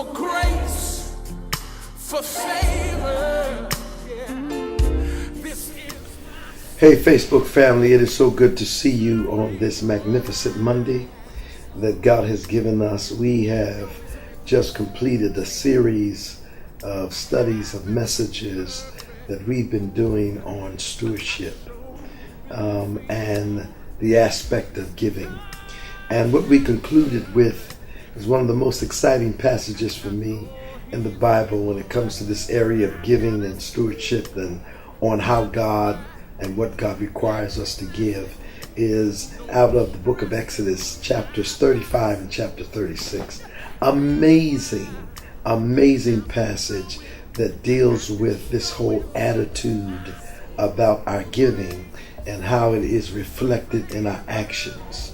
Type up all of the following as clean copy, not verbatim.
for grace, for favor. Yeah. This is. Hey Facebook family, it is so good to see you on this magnificent Monday that God has given us. We have just completed a series of studies of messages that we've been doing on stewardship and the aspect of giving. And what we concluded with is one of the most exciting passages for me in the Bible when it comes to this area of giving and stewardship and on how God and what God requires us to give is out of the book of Exodus, chapters 35 and chapter 36. Amazing passage that deals with this whole attitude about our giving and how it is reflected in our actions.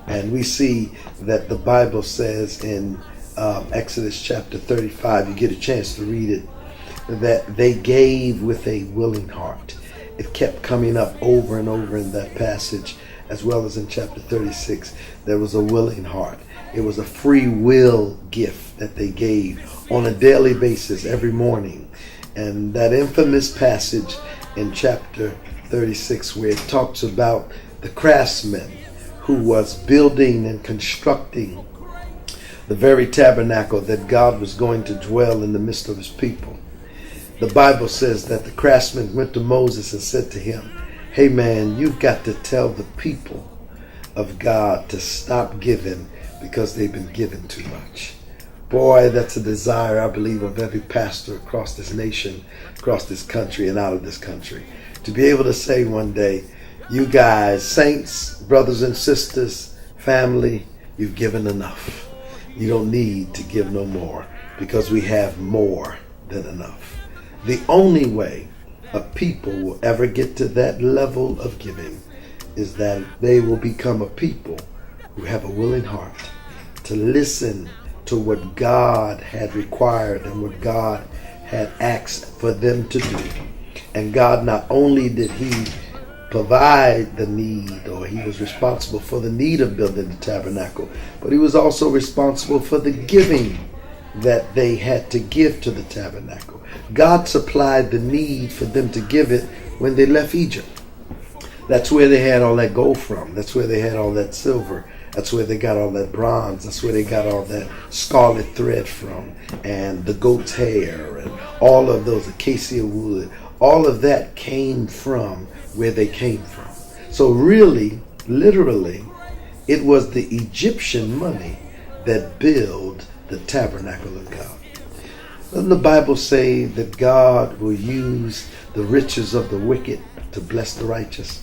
And we see that the Bible says in Exodus chapter 35, you get a chance to read it, that they gave with a willing heart. It kept coming up over and over in that passage, as well as in chapter 36. There was a willing heart. It was a free will gift that they gave on a daily basis every morning. And that infamous passage in chapter 36 where it talks about the craftsman who was building and constructing the very tabernacle that God was going to dwell in the midst of his people. The Bible says that the craftsman went to Moses and said to him, "Hey man, you've got to tell the people of God to stop giving because they've been given too much." Boy, that's a desire, I believe, of every pastor across this nation, across this country, and out of this country. To be able to say one day, you guys, saints, brothers and sisters, family, you've given enough. You don't need to give no more because we have more than enough. The only way a people will ever get to that level of giving is that they will become a people who have a willing heart to listen to what God had required and what God had asked for them to do. And God, not only did he provide the need, or he was responsible for the need of building the tabernacle, but he was also responsible for the giving that they had to give to the tabernacle. God supplied the need for them to give it when they left Egypt. That's where they had all that gold from. That's where they had all that silver. That's where they got all that bronze. That's where they got all that scarlet thread from, and the goat's hair, and all of those acacia wood. All of that came from where they came from. So really, literally, it was the Egyptian money that built the tabernacle of God. Doesn't the Bible say that God will use the riches of the wicked to bless the righteous?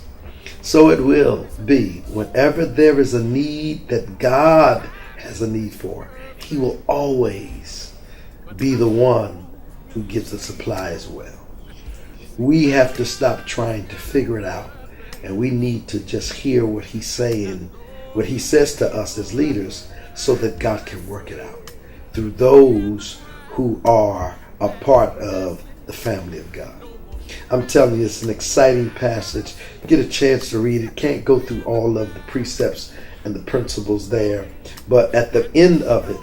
So it will be whenever there is a need that God has a need for, he will always be the one who gives the supply as well. We have to stop trying to figure it out, and we need to just hear what he's saying, what he says to us as leaders, so that God can work it out through those who are a part of the family of God. I'm telling you, it's an exciting passage. Get a chance to read it. Can't go through all of the precepts and the principles there, but at the end of it,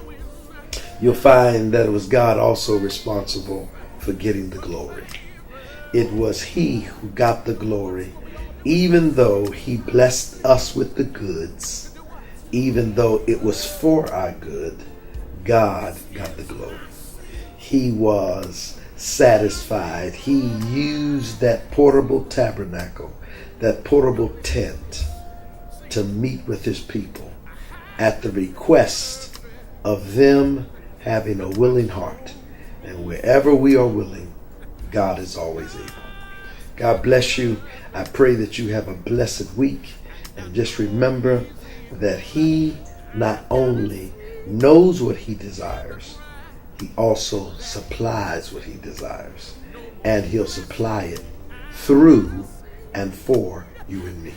you'll find that it was God also responsible for getting the glory. It was he who got the glory, even though he blessed us with the goods, even though it was for our good. God got the glory. He was satisfied. He used that portable tabernacle, that portable tent, to meet with his people at the request of them having a willing heart. And wherever we are willing, God is always able. God bless you. I pray that you have a blessed week. And just remember that he not only knows what he desires, he also supplies what he desires. And he'll supply it through and for you and me.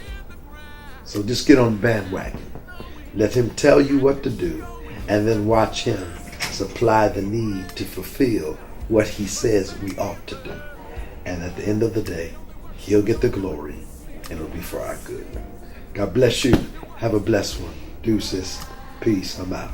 So just get on the bandwagon. Let him tell you what to do, and then watch him supply the need to fulfill what he says we ought to do. And at the end of the day, he'll get the glory, and it'll be for our good. God bless you. Have a blessed one. Deuces. Peace. I'm out.